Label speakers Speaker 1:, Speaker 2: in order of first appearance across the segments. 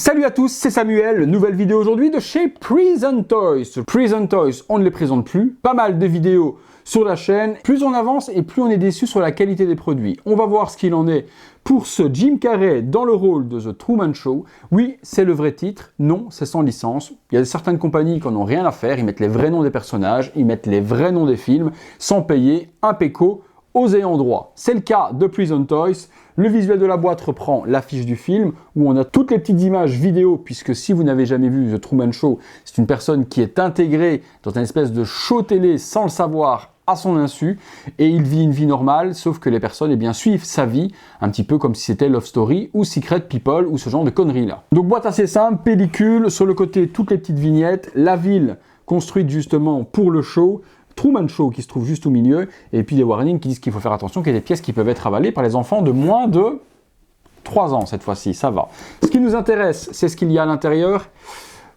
Speaker 1: Salut à tous, c'est Samuel, nouvelle vidéo aujourd'hui de chez Present Toys. Present Toys, on ne les présente plus, pas mal de vidéos sur la chaîne. Plus on avance et plus on est déçu sur la qualité des produits. On va voir ce qu'il en est pour ce Jim Carrey dans le rôle de The Truman Show. Oui, c'est le vrai titre, non, c'est sans licence. Il y a certaines compagnies qui n'en ont rien à faire, ils mettent les vrais noms des personnages, ils mettent les vrais noms des films, sans payer un péco aux ayants droit. C'est le cas de Present Toys. Le visuel de la boîte reprend l'affiche du film où on a toutes les petites images vidéo, puisque si vous n'avez jamais vu The Truman Show, c'est une personne qui est intégrée dans une espèce de show télé sans le savoir à son insu, et il vit une vie normale, sauf que les personnes suivent sa vie, un petit peu comme si c'était Love Story ou Secret People ou ce genre de conneries là. Donc boîte assez simple, pellicule, sur le côté toutes les petites vignettes, la ville construite justement pour le show, Truman Show qui se trouve juste au milieu, et puis des warnings qui disent qu'il faut faire attention, qu'il y a des pièces qui peuvent être avalées par les enfants de moins de 3 ans cette fois-ci, ça va. Ce qui nous intéresse, c'est ce qu'il y a à l'intérieur.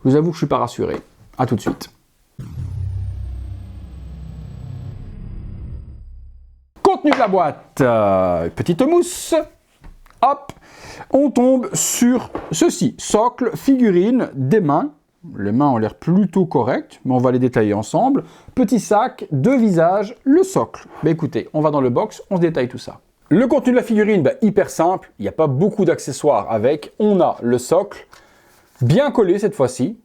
Speaker 1: Je vous avoue que je ne suis pas rassuré. A tout de suite. Contenu de la boîte, petite mousse, hop, on tombe sur ceci, socle, figurine, des mains. Les mains ont l'air plutôt correctes, mais on va les détailler ensemble. Petit sac, 2 visages, le socle. Écoutez, on va dans le box, on se détaille tout ça. Le contenu de la figurine, hyper simple, il n'y a pas beaucoup d'accessoires avec. On a le socle, bien collé cette fois-ci.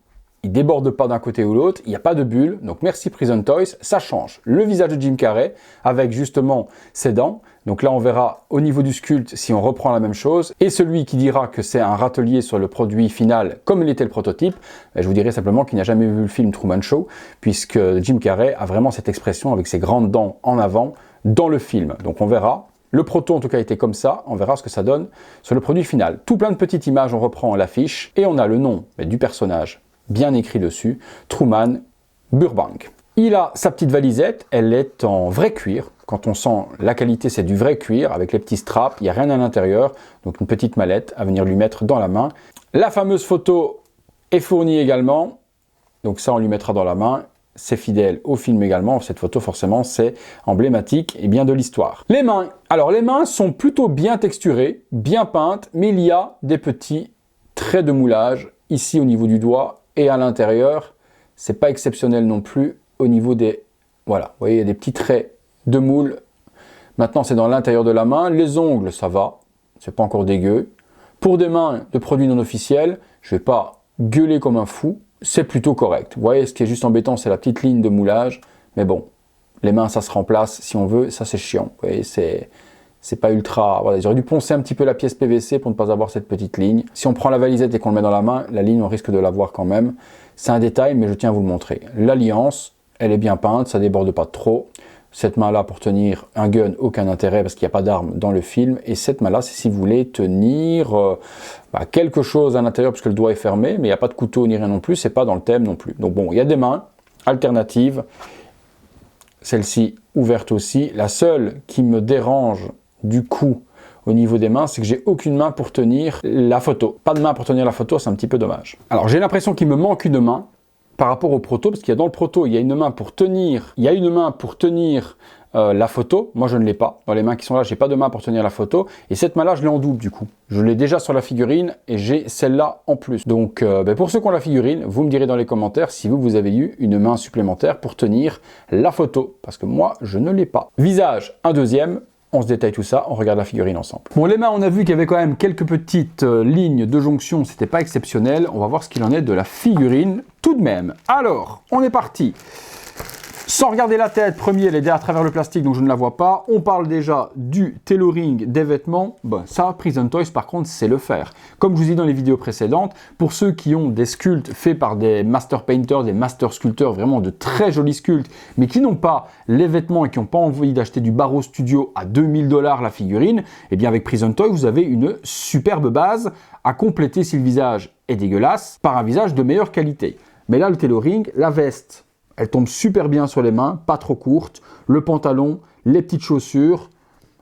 Speaker 1: Il ne déborde pas d'un côté ou l'autre, il n'y a pas de bulle, donc merci Present Toys, ça change. Le visage de Jim Carrey, avec justement ses dents, donc là on verra au niveau du sculpte si on reprend la même chose, et celui qui dira que c'est un râtelier sur le produit final, comme il était le prototype, je vous dirai simplement qu'il n'a jamais vu le film Truman Show, puisque Jim Carrey a vraiment cette expression avec ses grandes dents en avant dans le film, donc on verra. Le proto en tout cas était comme ça, on verra ce que ça donne sur le produit final. Tout plein de petites images, on reprend l'affiche, et on a le nom du personnage, bien écrit dessus, Truman Burbank. Il a sa petite valisette, elle est en vrai cuir. Quand on sent la qualité, c'est du vrai cuir, avec les petits straps, il n'y a rien à l'intérieur, donc une petite mallette à venir lui mettre dans la main. La fameuse photo est fournie également, donc ça on lui mettra dans la main. C'est fidèle au film également, cette photo forcément c'est emblématique et bien de l'histoire. Les mains, alors les mains sont plutôt bien texturées, bien peintes, mais il y a des petits traits de moulage ici au niveau du doigt, et à l'intérieur, c'est pas exceptionnel non plus au niveau des... Voilà, vous voyez, il y a des petits traits de moule. Maintenant, c'est dans l'intérieur de la main. Les ongles, ça va, c'est pas encore dégueu. Pour des mains de produits non officiels, je vais pas gueuler comme un fou, c'est plutôt correct. Vous voyez, ce qui est juste embêtant, c'est la petite ligne de moulage. Mais bon, les mains, ça se remplace si on veut, ça c'est chiant. Vous voyez, c'est pas ultra... Voilà, j'aurais dû poncer un petit peu la pièce PVC pour ne pas avoir cette petite ligne. Si on prend la valisette et qu'on le met dans la main, la ligne, on risque de la voir quand même. C'est un détail, mais je tiens à vous le montrer. L'alliance, elle est bien peinte, ça déborde pas trop. Cette main-là, pour tenir un gun, aucun intérêt, parce qu'il n'y a pas d'arme dans le film. Et cette main-là, c'est si vous voulez tenir quelque chose à l'intérieur, parce que le doigt est fermé, mais il n'y a pas de couteau ni rien non plus, c'est pas dans le thème non plus. Donc bon, il y a des mains alternatives. Celle-ci ouverte aussi. La seule qui me dérange du coup au niveau des mains, c'est que j'ai aucune main pour tenir la photo. Pas de main pour tenir la photo, c'est un petit peu dommage. Alors j'ai l'impression qu'il me manque une main par rapport au proto, parce qu'il y a dans le proto, il y a une main pour tenir, la photo. Moi je ne l'ai pas. Dans les mains qui sont là, j'ai pas de main pour tenir la photo. Et cette main-là, je l'ai en double du coup. Je l'ai déjà sur la figurine et j'ai celle-là en plus. Donc pour ceux qui ont la figurine, vous me direz dans les commentaires si vous avez eu une main supplémentaire pour tenir la photo. Parce que moi, je ne l'ai pas. Visage, un deuxième. On se détaille tout ça, on regarde la figurine ensemble. Bon, les mains, on a vu qu'il y avait quand même quelques petites lignes de jonction, c'était pas exceptionnel. On va voir ce qu'il en est de la figurine tout de même. Alors, on est parti. Sans regarder la tête, premier, elle est derrière à travers le plastique, donc je ne la vois pas. On parle déjà du tailoring des vêtements. Bon, ça, Present Toys, par contre, c'est le faire. Comme je vous ai dit dans les vidéos précédentes, pour ceux qui ont des sculptes faits par des master painters, des master sculpteurs, vraiment de très jolis sculptes, mais qui n'ont pas les vêtements et qui n'ont pas envie d'acheter du Barreau Studio à 2000 $ la figurine, eh bien avec Present Toys, vous avez une superbe base à compléter si le visage est dégueulasse par un visage de meilleure qualité. Mais là, le tailoring, la veste, elle tombe super bien sur les mains, pas trop courte. Le pantalon, les petites chaussures,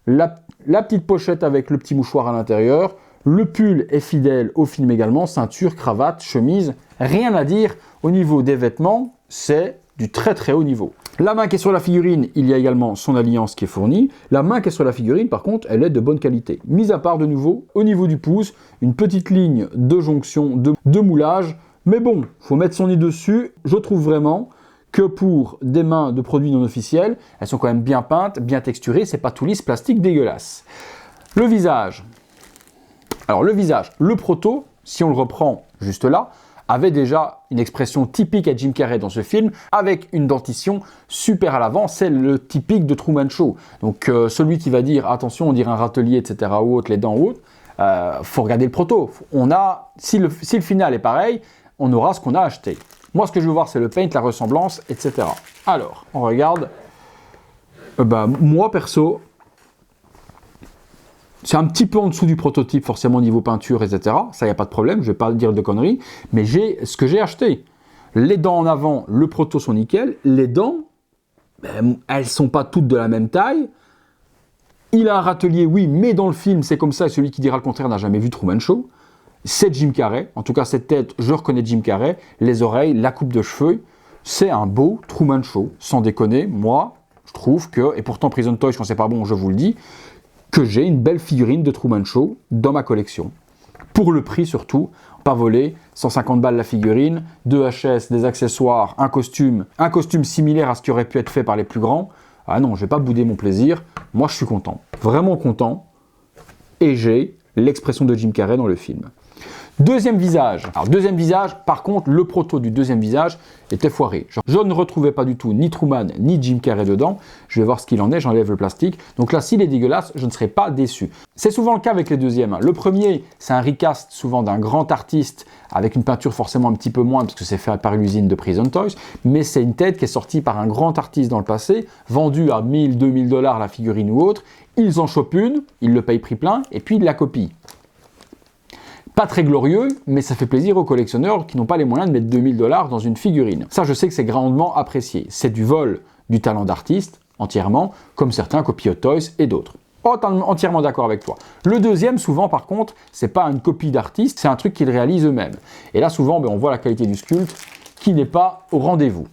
Speaker 1: la petite pochette avec le petit mouchoir à l'intérieur. Le pull est fidèle au film également. Ceinture, cravate, chemise, rien à dire. Au niveau des vêtements, c'est du très très haut niveau. La main qui est sur la figurine, il y a également son alliance qui est fournie. La main qui est sur la figurine, par contre, elle est de bonne qualité. Mis à part de nouveau, au niveau du pouce, une petite ligne de jonction, de moulage. Mais bon, faut mettre son nez dessus. Je trouve vraiment que pour des mains de produits non officiels, elles sont quand même bien peintes, bien texturées. C'est pas tout lisse, plastique dégueulasse. Le visage. Alors le visage, le proto, si on le reprend juste là, avait déjà une expression typique à Jim Carrey dans ce film, avec une dentition super à l'avant, c'est le typique de Truman Show. Donc celui qui va dire, attention, on dirait un râtelier, etc., ou autre, les dents ou autre, faut regarder le proto. On a, si le final est pareil, on aura ce qu'on a acheté. Moi, ce que je veux voir, c'est le paint, la ressemblance, etc. Alors, on regarde. Moi, perso, c'est un petit peu en dessous du prototype, forcément, niveau peinture, etc. Ça, il n'y a pas de problème, je ne vais pas dire de conneries. Mais j'ai ce que j'ai acheté. Les dents en avant, le proto sont nickel. Les dents, elles ne sont pas toutes de la même taille. Il a un râtelier, oui, mais dans le film, c'est comme ça. Et celui qui dira le contraire n'a jamais vu Truman Show. C'est Jim Carrey. En tout cas, cette tête, je reconnais Jim Carrey. Les oreilles, la coupe de cheveux. C'est un beau Truman Show. Sans déconner, moi, je trouve que, et pourtant Prison Toys, quand c'est pas bon, je vous le dis, que j'ai une belle figurine de Truman Show dans ma collection. Pour le prix surtout, pas volé, 150 balles la figurine, 2 HS, des accessoires, un costume similaire à ce qui aurait pu être fait par les plus grands. Ah non, je vais pas bouder mon plaisir. Moi, je suis content, vraiment content. Et j'ai l'expression de Jim Carrey dans le film. Deuxième visage. Alors deuxième visage, par contre, le proto du deuxième visage était foiré. Je ne retrouvais pas du tout ni Truman ni Jim Carrey dedans. Je vais voir ce qu'il en est, j'enlève le plastique. Donc là, s'il est dégueulasse, je ne serai pas déçu. C'est souvent le cas avec les deuxièmes. Le premier, c'est un recast souvent d'un grand artiste avec une peinture forcément un petit peu moins parce que c'est fait par l'usine de Prison Toys. Mais c'est une tête qui est sortie par un grand artiste dans le passé, vendue à 1000, 2000 $ la figurine ou autre. Ils en chopent une, ils le payent prix plein et puis ils la copient. Pas très glorieux, mais ça fait plaisir aux collectionneurs qui n'ont pas les moyens de mettre 2000 $ dans une figurine. Ça, je sais que c'est grandement apprécié. C'est du vol du talent d'artiste, entièrement, comme certains copient Hot Toys et d'autres. Entièrement d'accord avec toi. Le deuxième, souvent, par contre, c'est pas une copie d'artiste, c'est un truc qu'ils réalisent eux-mêmes. Et là, souvent, on voit la qualité du sculpte qui n'est pas au rendez-vous.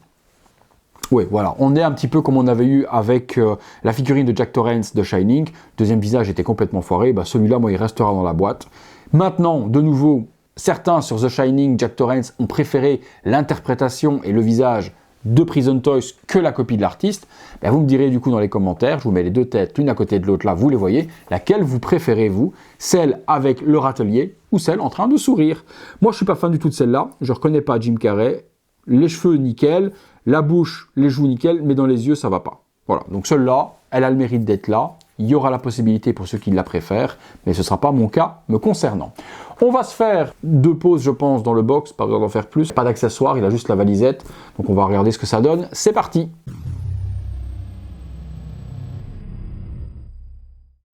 Speaker 1: Oui, voilà, on est un petit peu comme on avait eu avec la figurine de Jack Torrance de Shining. Deuxième visage était complètement foiré, celui-là, moi, il restera dans la boîte. Maintenant, de nouveau, certains sur The Shining, Jack Torrance, ont préféré l'interprétation et le visage de Prison Toys que la copie de l'artiste. Vous me direz du coup dans les commentaires, je vous mets les deux têtes l'une à côté de l'autre là, vous les voyez, laquelle vous préférez vous, celle avec le râtelier ou celle en train de sourire. Moi je suis pas fan du tout de celle-là, je reconnais pas Jim Carrey, les cheveux nickel, la bouche, les joues nickel, mais dans les yeux ça va pas. Voilà, donc celle-là, elle a le mérite d'être là. Il y aura la possibilité pour ceux qui la préfèrent, mais ce ne sera pas mon cas me concernant. On va se faire 2 pauses, je pense, dans le box, pas besoin d'en faire plus. Pas d'accessoires, il a juste la valisette, donc on va regarder ce que ça donne. C'est parti!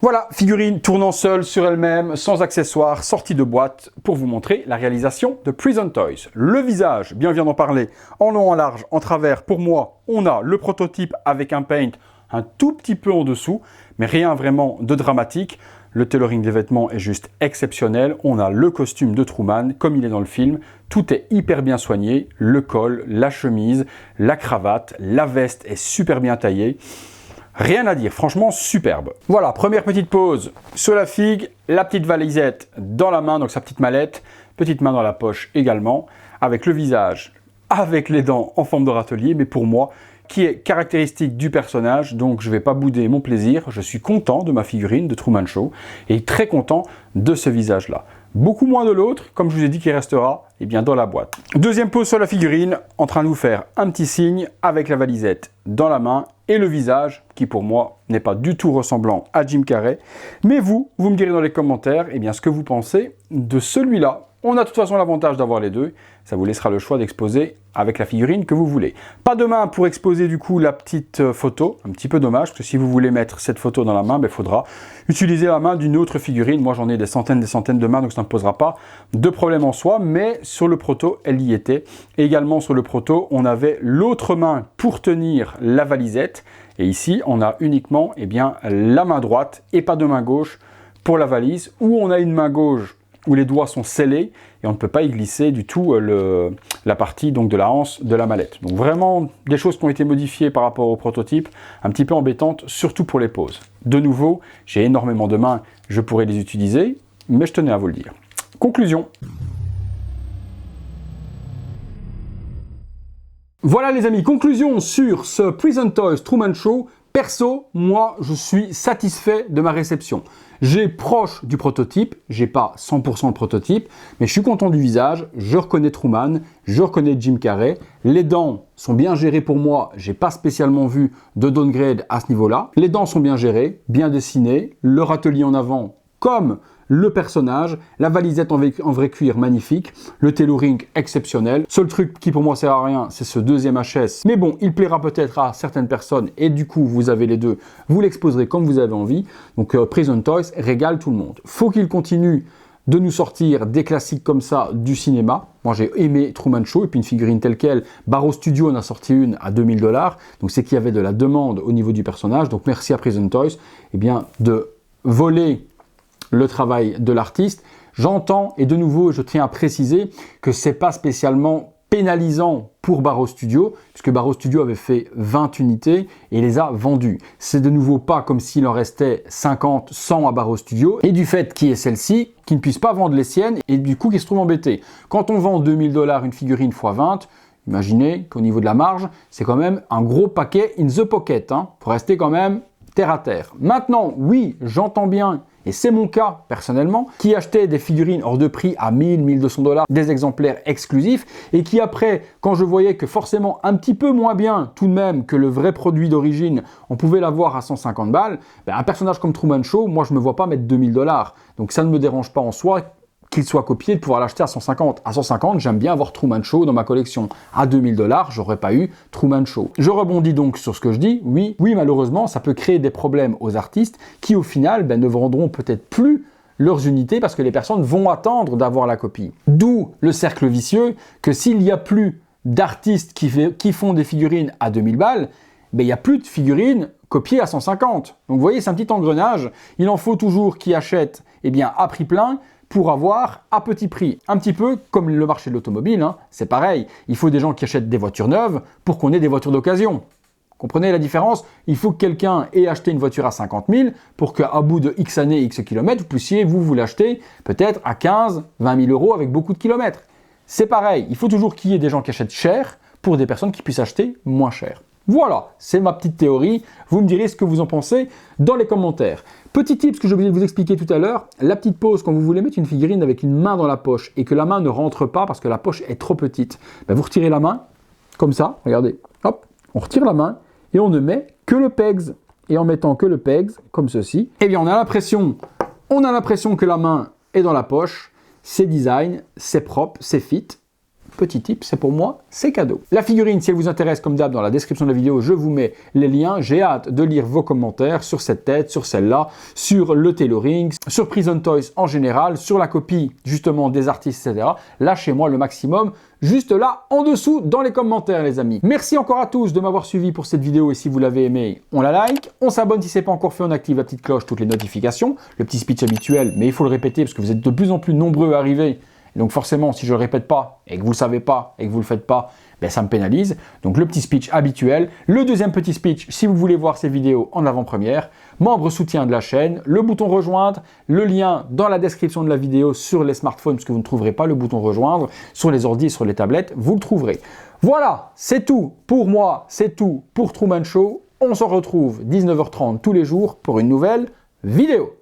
Speaker 1: Voilà, figurine tournant seule sur elle-même, sans accessoires, sortie de boîte, pour vous montrer la réalisation de Prison Toys. Le visage, bien vient d'en parler, en long, en large, en travers, pour moi, on a le prototype avec un paint un tout petit peu en dessous, mais rien vraiment de dramatique. Le tailoring des vêtements est juste exceptionnel. On a le costume de Truman, comme il est dans le film. Tout est hyper bien soigné. Le col, la chemise, la cravate, la veste est super bien taillée. Rien à dire, franchement superbe. Voilà, première petite pause sur la figue, la petite valisette dans la main, donc sa petite mallette, petite main dans la poche également, avec le visage, avec les dents en forme de râtelier, mais pour moi, qui est caractéristique du personnage, donc je ne vais pas bouder mon plaisir, je suis content de ma figurine de Truman Show et très content de ce visage-là. Beaucoup moins de l'autre, comme je vous ai dit, qui restera dans la boîte. Deuxième pose sur la figurine, en train de vous faire un petit signe avec la valisette dans la main et le visage, qui pour moi n'est pas du tout ressemblant à Jim Carrey. Mais vous me direz dans les commentaires ce que vous pensez de celui-là. On a de toute façon l'avantage d'avoir les deux, ça vous laissera le choix d'exposer avec la figurine que vous voulez. Pas de main pour exposer du coup la petite photo, un petit peu dommage, parce que si vous voulez mettre cette photo dans la main, il faudra utiliser la main d'une autre figurine. Moi j'en ai des centaines de mains, donc ça ne posera pas de problème en soi, mais sur le proto, elle y était. Et également sur le proto, on avait l'autre main pour tenir la valisette, et ici on a uniquement la main droite et pas de main gauche pour la valise, où on a une main gauche où les doigts sont scellés et on ne peut pas y glisser du tout la partie donc, de la hanche de la mallette. Donc vraiment des choses qui ont été modifiées par rapport au prototype, un petit peu embêtantes, surtout pour les poses. De nouveau, j'ai énormément de mains, je pourrais les utiliser, mais je tenais à vous le dire. Conclusion. Voilà les amis, conclusion sur ce Prison Toys Truman Show. Perso, moi, je suis satisfait de ma réception. J'ai proche du prototype, j'ai pas 100% le prototype, mais je suis content du visage, je reconnais Truman, je reconnais Jim Carrey, les dents sont bien gérées pour moi, j'ai pas spécialement vu de downgrade à ce niveau-là. Les dents sont bien gérées, bien dessinées, le râtelier en avant comme le personnage, la valisette en vrai cuir magnifique, le tailoring exceptionnel. Seul truc qui pour moi sert à rien, c'est ce deuxième HS. Mais bon, il plaira peut-être à certaines personnes et du coup, vous avez les deux, vous l'exposerez comme vous avez envie. Donc Prison Toys régale tout le monde. Faut qu'il continue de nous sortir des classiques comme ça du cinéma. Moi, j'ai aimé Truman Show et puis une figurine telle quelle. Barrow Studio en a sorti une à 2000 $. Donc c'est qu'il y avait de la demande au niveau du personnage. Donc merci à Prison Toys de voler le travail de l'artiste. J'entends, et de nouveau, je tiens à préciser que c'est pas spécialement pénalisant pour Barrow Studio, puisque Barrow Studio avait fait 20 unités et les a vendues. C'est de nouveau pas comme s'il en restait 50, 100 à Barrow Studio, et du fait qu'il y ait celle-ci, qui ne puisse pas vendre les siennes, et du coup qui se trouve embêté. Quand on vend 2000 $ une figurine x 20, imaginez qu'au niveau de la marge, c'est quand même un gros paquet in the pocket, hein, pour rester quand même terre à terre. Maintenant, oui, j'entends bien, et c'est mon cas personnellement, qui achetait des figurines hors de prix à 1000, 1200 $, des exemplaires exclusifs, et qui après, quand je voyais que forcément un petit peu moins bien tout de même que le vrai produit d'origine, on pouvait l'avoir à 150 balles, ben un personnage comme Truman Show, moi je ne me vois pas mettre 2000 $. Donc ça ne me dérange pas en soi qu'il soit copié, de pouvoir l'acheter à 150. À 150, j'aime bien avoir Truman Show dans ma collection. À 2000 $, j'aurais pas eu Truman Show. Je rebondis donc sur ce que je dis. Oui, malheureusement, ça peut créer des problèmes aux artistes qui, au final, ne vendront peut-être plus leurs unités parce que les personnes vont attendre d'avoir la copie. D'où le cercle vicieux que s'il n'y a plus d'artistes qui font des figurines à 2000 balles, il n'y a plus de figurines copiées à 150. Donc vous voyez, c'est un petit engrenage. Il en faut toujours qui achètent à prix plein pour avoir à petit prix. Un petit peu comme le marché de l'automobile, hein, c'est pareil. Il faut des gens qui achètent des voitures neuves pour qu'on ait des voitures d'occasion. Comprenez la différence? Il faut que quelqu'un ait acheté une voiture à 50 000 pour qu'à bout de X années, X kilomètres, vous puissiez vous l'acheter peut-être à 15, 20 000 € avec beaucoup de kilomètres. C'est pareil, il faut toujours qu'il y ait des gens qui achètent cher pour des personnes qui puissent acheter moins cher. Voilà, c'est ma petite théorie. Vous me direz ce que vous en pensez dans les commentaires. Petit tip, ce que j'ai oublié de vous expliquer tout à l'heure, la petite pose quand vous voulez mettre une figurine avec une main dans la poche et que la main ne rentre pas parce que la poche est trop petite, vous retirez la main, comme ça, regardez, hop, on retire la main et on ne met que le pegs. Et en mettant que le pegs, comme ceci, on a l'impression que la main est dans la poche, c'est design, c'est propre, c'est fit. Petit tip, c'est pour moi, c'est cadeau. La figurine, si elle vous intéresse, comme d'hab, dans la description de la vidéo, je vous mets les liens. J'ai hâte de lire vos commentaires sur cette tête, sur celle-là, sur le tailoring, sur Prison Toys en général, sur la copie, justement, des artistes, etc. Lâchez-moi le maximum, juste là, en dessous, dans les commentaires, les amis. Merci encore à tous de m'avoir suivi pour cette vidéo, et si vous l'avez aimé, on la like, on s'abonne si ce n'est pas encore fait, on active la petite cloche, toutes les notifications, le petit speech habituel, mais il faut le répéter, parce que vous êtes de plus en plus nombreux à arriver. Donc forcément, si je ne le répète pas, et que vous ne le savez pas, et que vous ne le faites pas, ça me pénalise. Donc le petit speech habituel. Le deuxième petit speech, si vous voulez voir ces vidéos en avant-première. Membre soutien de la chaîne, le bouton rejoindre, le lien dans la description de la vidéo sur les smartphones, parce que vous ne trouverez pas le bouton rejoindre. Sur les ordi et sur les tablettes, vous le trouverez. Voilà, c'est tout pour moi, c'est tout pour Truman Show. On se retrouve 19h30 tous les jours pour une nouvelle vidéo.